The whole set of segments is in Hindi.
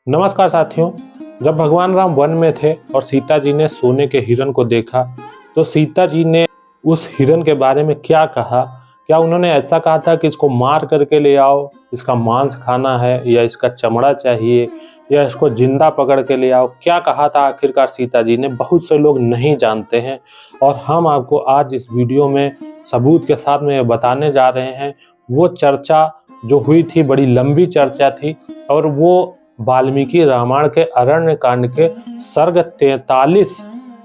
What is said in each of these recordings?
नमस्कार साथियों। जब भगवान राम वन में थे और सीता जी ने सोने के हिरण को देखा तो सीता जी ने उस हिरण के बारे में क्या कहा? क्या उन्होंने ऐसा कहा था कि इसको मार करके ले आओ, इसका मांस खाना है, या इसका चमड़ा चाहिए, या इसको जिंदा पकड़ के ले आओ? क्या कहा था आखिरकार सीता जी ने? बहुत से लोग नहीं जानते हैं और हम आपको आज इस वीडियो में सबूत के साथ में बताने जा रहे हैं। वो चर्चा जो हुई थी बड़ी लंबी चर्चा थी और वो वाल्मीकि रामायण के अरण्य कांड के सर्ग 43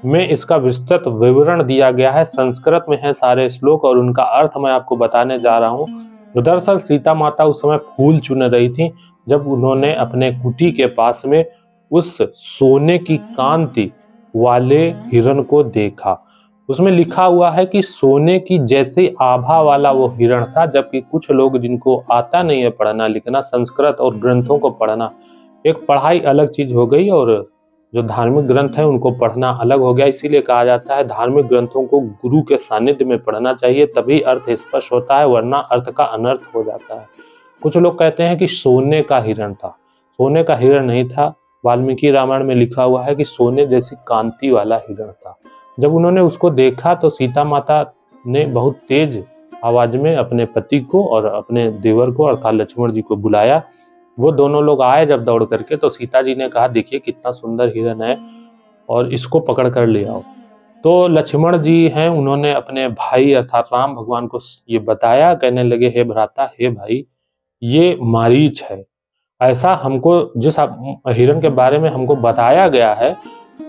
में इसका विस्तृत विवरण दिया गया है। संस्कृत में है सारे श्लोक और उनका अर्थ मैं आपको बताने जा रहा हूँ। दरअसल सीता माता उस समय फूल चुन रही थी जब उन्होंने अपने कुटी के पास में उस सोने की कांति वाले हिरण को देखा। उसमें लिखा हुआ है कि सोने की जैसी आभा वाला वो हिरण था, जबकि कुछ लोग जिनको आता नहीं है पढ़ना लिखना, संस्कृत और ग्रंथों को पढ़ना, एक पढ़ाई अलग चीज हो गई और जो धार्मिक ग्रंथ है उनको पढ़ना अलग हो गया। इसीलिए कहा जाता है धार्मिक ग्रंथों को गुरु के सानिध्य में पढ़ना चाहिए, तभी अर्थ स्पष्ट होता है, वरना अर्थ का अनर्थ हो जाता है। कुछ लोग कहते हैं कि सोने का हिरण था, सोने का हिरण नहीं था। वाल्मीकि रामायण में लिखा हुआ है कि सोने जैसी कांति वाला हिरण था। जब उन्होंने उसको देखा तो सीता माता ने बहुत तेज आवाज में अपने पति को और अपने देवर को अर्थात लक्ष्मण जी को बुलाया। वो दोनों लोग आए जब दौड़ करके तो सीता जी ने कहा, देखिए कितना सुंदर हिरण है और इसको पकड़ कर ले आओ। तो लक्ष्मण जी हैं, उन्होंने अपने भाई अर्थात राम भगवान को ये बताया। कहने लगे, हे भ्राता, हे भाई, ये मारीच है। ऐसा हमको जिस हिरण के बारे में हमको बताया गया है,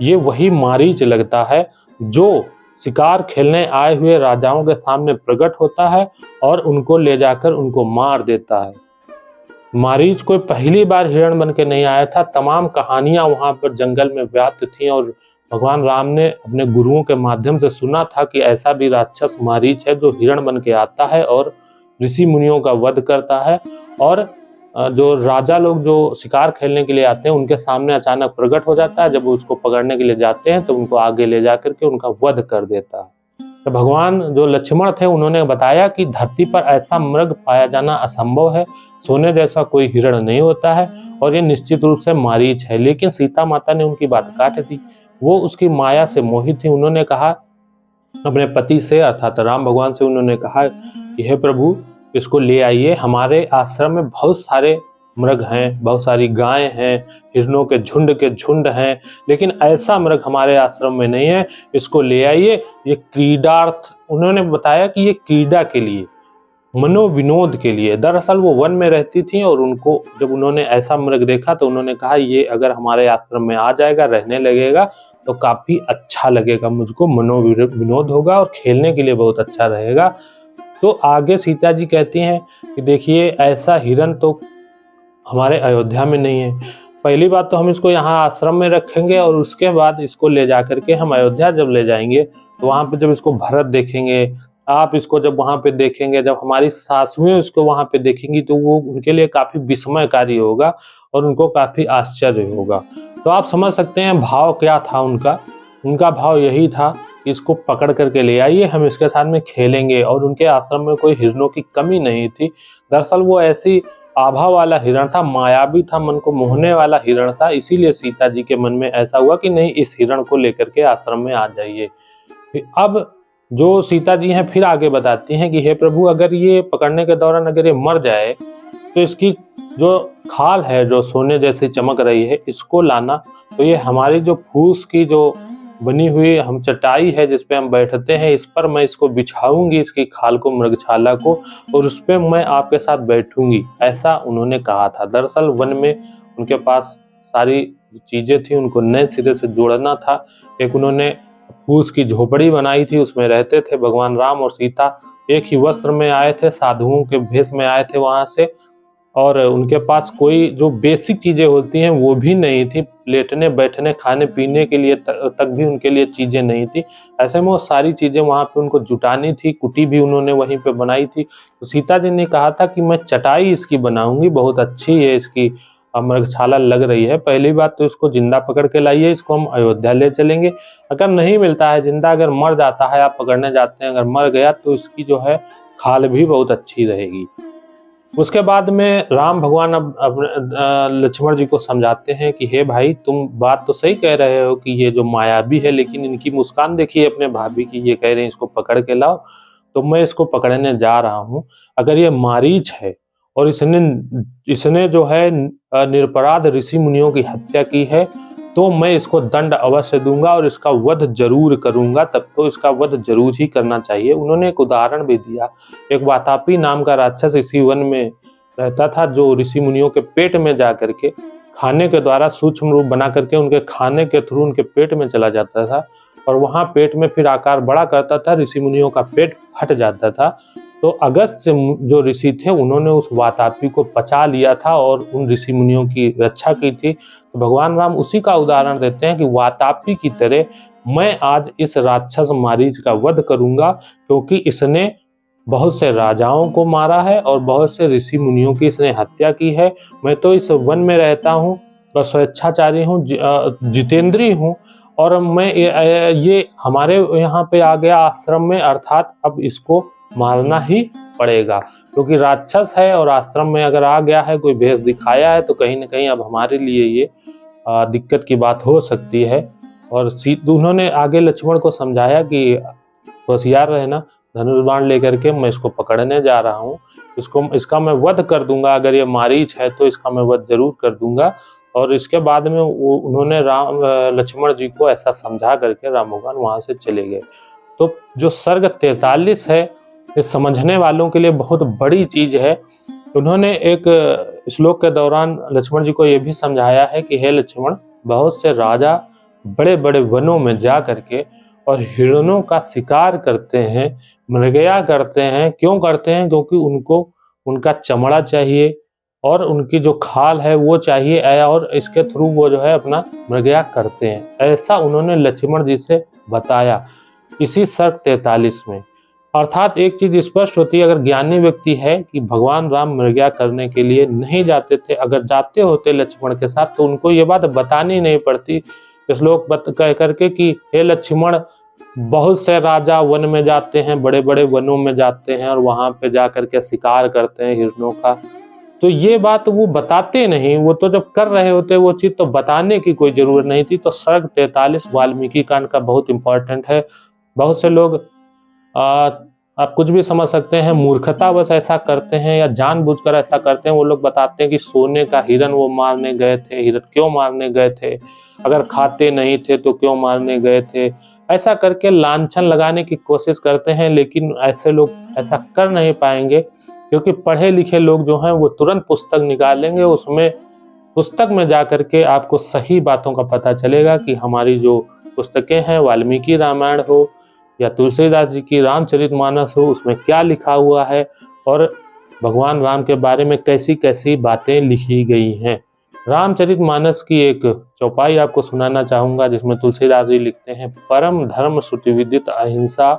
ये वही मारीच लगता है जो शिकार खेलने आए हुए राजाओं के सामने प्रकट होता है और उनको ले जाकर उनको मार देता है। मारीच कोई पहली बार हिरण बन के नहीं आया था। तमाम कहानियां वहां पर जंगल में व्याप्त थीं और भगवान राम ने अपने गुरुओं के माध्यम से सुना था कि ऐसा भी राक्षस मारीच है जो हिरण बन के आता है और ऋषि मुनियों का वध करता है और जो राजा लोग जो शिकार खेलने के लिए आते हैं उनके सामने अचानक प्रकट हो जाता है। जब वो उसको पकड़ने के लिए जाते हैं तो उनको आगे ले जाकर के उनका वध कर देता है। तो भगवान जो लक्ष्मण थे उन्होंने बताया कि धरती पर ऐसा मृग पाया जाना असंभव है, सोने जैसा कोई हिरण नहीं होता है और ये निश्चित रूप से मारीच है। लेकिन सीता माता ने उनकी बात काट दी। वो उसकी माया से मोहित थी। उन्होंने कहा अपने पति से अर्थात राम भगवान से, उन्होंने कहा कि हे प्रभु, इसको ले आइए। हमारे आश्रम में बहुत सारे मृग हैं, बहुत सारी गायें हैं, हिरणों के झुंड हैं, लेकिन ऐसा मृग हमारे आश्रम में नहीं है। इसको ले आइए। ये क्रीडार्थ, उन्होंने बताया कि ये क्रीड़ा के लिए, मनोविनोद के लिए। दरअसल वो वन में रहती थी और उनको जब उन्होंने ऐसा मृग देखा तो उन्होंने कहा, ये अगर हमारे आश्रम में आ जाएगा, रहने लगेगा तो काफी अच्छा लगेगा, मुझको मनोविनोद होगा और खेलने के लिए बहुत अच्छा रहेगा। तो आगे सीता जी कहती हैं कि देखिए, ऐसा हिरण तो हमारे अयोध्या में नहीं है। पहली बात तो हम इसको यहाँ आश्रम में रखेंगे और उसके बाद इसको ले जाकर के हम अयोध्या जब ले जाएंगे तो वहाँ पे जब इसको भरत देखेंगे, आप इसको जब वहाँ पे देखेंगे, जब हमारी सासुएं इसको वहाँ पे देखेंगी तो वो उनके लिए काफी विस्मयकारी होगा और उनको काफी आश्चर्य होगा। तो आप समझ सकते हैं भाव क्या था उनका। उनका भाव यही था कि इसको पकड़ करके ले आइए, हम इसके साथ में खेलेंगे। और उनके आश्रम में कोई हिरणों की कमी नहीं थी। दरअसल वो ऐसी आभा वाला हिरण था, मायावी था, मन को मोहने वाला हिरण था। इसीलिए सीता जी के मन में ऐसा हुआ कि नहीं, इस हिरण को लेकर के आश्रम में आ जाइए। अब जो सीता जी हैं फिर आगे बताती हैं कि हे प्रभु, अगर ये पकड़ने के दौरान अगर ये मर जाए तो इसकी जो खाल है जो सोने जैसी चमक रही है, इसको लाना। तो ये हमारी जो फूस की जो बनी हुई हम चटाई है जिस पे हम बैठते हैं, इस पर मैं इसको बिछाऊंगी, इसकी खाल को, मृगछाला को, और उस पे मैं आपके साथ बैठूंगी। ऐसा उन्होंने कहा था। दरअसल वन में उनके पास सारी चीजें थी, उनको नए सिरे से जोड़ना था। एक उन्होंने फूस की झोपड़ी बनाई थी, उसमें रहते थे भगवान राम और सीता। एक ही वस्त्र में आए थे, साधुओं के भेष में आए थे वहां से, और उनके पास कोई जो बेसिक चीजें होती हैं वो भी नहीं थी। लेटने बैठने खाने पीने के लिए तक भी उनके लिए चीजें नहीं थी। ऐसे में वो सारी चीजें वहां पे उनको जुटानी थी। कुटी भी उन्होंने वहीं पे बनाई थी। तो सीता जी ने कहा था कि मैं चटाई इसकी बनाऊंगी, बहुत अच्छी है, इसकी मृगछाला लग रही है। पहली बात तो इसको जिंदा पकड़ के लाइए, इसको हम अयोध्या ले चलेंगे। अगर नहीं मिलता है जिंदा, अगर मर जाता है, आप पकड़ने जाते हैं, अगर मर गया तो इसकी जो है खाल भी बहुत अच्छी रहेगी। उसके बाद में राम भगवान अब अपने लक्ष्मण जी को समझाते हैं कि हे भाई, तुम बात तो सही कह रहे हो कि ये जो मायावी है, लेकिन इनकी मुस्कान देखिए अपने भाभी की, ये कह रहे हैं इसको पकड़ के लाओ, तो मैं इसको पकड़ने जा रहा हूँ। अगर ये मारीच है और इसने जो है निरपराध ऋषि मुनियों की हत्या की है, तो मैं इसको दंड अवश्य दूंगा और इसका वध जरूर करूंगा, तब तो इसका वध जरूर ही करना चाहिए। उन्होंने एक उदाहरण भी दिया। एक वातापी नाम का राक्षस इसी वन में रहता था, जो ऋषि मुनियों के पेट में जा करके खाने के द्वारा सूक्ष्म रूप बना करके उनके खाने के थ्रू उनके पेट में चला जाता था और वहां पेट में फिर आकार बड़ा करता था, ऋषि मुनियों का पेट फट जाता था। तो अगस्त जो ऋषि थे उन्होंने उस वातापी को पचा लिया था और उन ऋषि मुनियों की रक्षा की थी। तो भगवान राम उसी का उदाहरण देते हैं कि वातापी की तरह मैं आज इस राक्षस मारीच का वध करूंगा, क्योंकि इसने बहुत से राजाओं को मारा है और बहुत से ऋषि मुनियों की इसने हत्या की है। मैं तो इस वन में रहता हूँ और स्वेच्छाचारी हूँ, जितेंद्रीय हूँ, और मैं ये हमारे यहाँ पे आ गया आश्रम में, अर्थात अब इसको मारना ही पड़ेगा, क्योंकि राक्षस है और आश्रम में अगर आ गया है, कोई भेष दिखाया है, तो कहीं ना कहीं अब हमारे लिए ये दिक्कत की बात हो सकती है। और उन्होंने आगे लक्ष्मण को समझाया कि होशियार रहना, धनुष बाण लेकर के मैं इसको पकड़ने जा रहा हूँ, इसका मैं वध कर दूंगा। अगर ये मारीच है तो इसका मैं वध जरूर कर दूंगा। और इसके बाद में उन्होंने लक्ष्मण जी को ऐसा समझा करके राम भगवान वहां से चले गए। तो जो सर्ग 43 है, ये समझने वालों के लिए बहुत बड़ी चीज है। उन्होंने एक श्लोक के दौरान लक्ष्मण जी को यह भी समझाया है कि हे लक्ष्मण, बहुत से राजा बड़े बड़े वनों में जा करके और हिरणों का शिकार करते हैं, मृगया करते हैं। क्यों करते हैं? क्योंकि उनको उनका चमड़ा चाहिए और उनकी जो खाल है वो चाहिए, और इसके थ्रू वो जो है अपना मृगया करते हैं। ऐसा उन्होंने लक्ष्मण जी से बताया इसी सर्ग 43 में। अर्थात एक चीज स्पष्ट होती है, अगर ज्ञानी व्यक्ति है कि भगवान राम मृगया करने के लिए नहीं जाते थे, अगर जाते होते लक्ष्मण के साथ तो उनको ये बात बतानी नहीं पड़ती। श्लोक कह करके कि हे लक्ष्मण, बहुत से राजा वन में जाते हैं, बड़े बड़े वनों में जाते हैं और वहां पे जा करके शिकार करते हैं हिरणों का, तो ये बात वो बताते नहीं। वो तो जब कर रहे होते वो चीज तो बताने की कोई जरूरत नहीं थी। तो सर्ग 43 वाल्मीकि कांड का बहुत इंपॉर्टेंट है। बहुत से लोग आप कुछ भी समझ सकते हैं, मूर्खतावश ऐसा करते हैं या जानबूझकर ऐसा करते हैं। वो लोग बताते हैं कि सोने का हिरण वो मारने गए थे। हिरण क्यों मारने गए थे? अगर खाते नहीं थे तो क्यों मारने गए थे? ऐसा करके लांछन लगाने की कोशिश करते हैं, लेकिन ऐसे लोग ऐसा कर नहीं पाएंगे, क्योंकि पढ़े लिखे लोग जो हैं वो तुरंत पुस्तक निकालेंगे। उसमें पुस्तक में जा करके आपको सही बातों का पता चलेगा कि हमारी जो पुस्तकें हैं, वाल्मीकि रामायण हो या तुलसीदास जी की रामचरितमानस हो, उसमें क्या लिखा हुआ है और भगवान राम के बारे में कैसी कैसी बातें लिखी गई हैं। रामचरितमानस की एक चौपाई आपको सुनाना चाहूंगा, जिसमें तुलसीदास जी लिखते हैं, परम धर्म श्रुति विदित अहिंसा,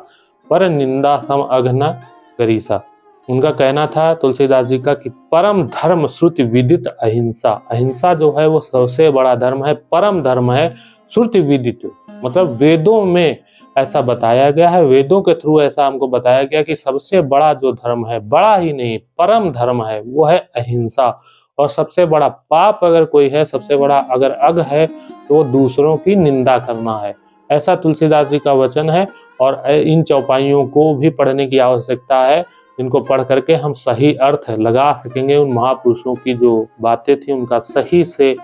पर निंदा सम अघना करीसा। उनका कहना था तुलसीदास जी का कि परम धर्म श्रुति विदित अहिंसा, अहिंसा जो है वो सबसे बड़ा धर्म है, परम धर्म है। श्रुति विदित मतलब वेदों में ऐसा बताया गया है, वेदों के थ्रू ऐसा हमको बताया गया कि सबसे बड़ा जो धर्म है, बड़ा ही नहीं परम धर्म है, वो है अहिंसा। और सबसे बड़ा पाप अगर कोई है, सबसे बड़ा अगर अघ है, तो वो दूसरों की निंदा करना है। ऐसा तुलसीदास जी का वचन है। और इन चौपाइयों को भी पढ़ने की आवश्यकता है, जिनको पढ़ करके हम सही अर्थ लगा सकेंगे। उन महापुरुषों की जो बातें थी उनका सही से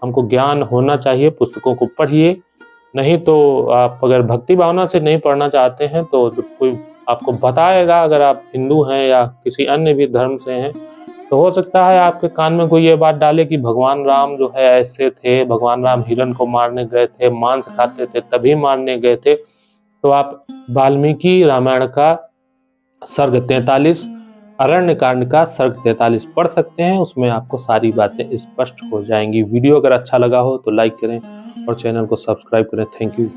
हमको ज्ञान होना चाहिए। पुस्तकों को पढ़िए, नहीं तो आप अगर भक्ति भावना से नहीं पढ़ना चाहते हैं तो कोई आपको बताएगा, अगर आप हिंदू हैं या किसी अन्य भी धर्म से हैं, तो हो सकता है आपके कान में कोई ये बात डाले कि भगवान राम जो है ऐसे थे, भगवान राम हिरण को मारने गए थे, मांस खाते थे तभी मारने गए थे। तो आप वाल्मीकि रामायण का सर्ग 43, अरण्य कांड का सर्ग 43 पढ़ सकते हैं। उसमें आपको सारी बातें स्पष्ट हो जाएंगी। वीडियो अगर अच्छा लगा हो तो लाइक करें और चैनल को सब्सक्राइब करें। Thank you.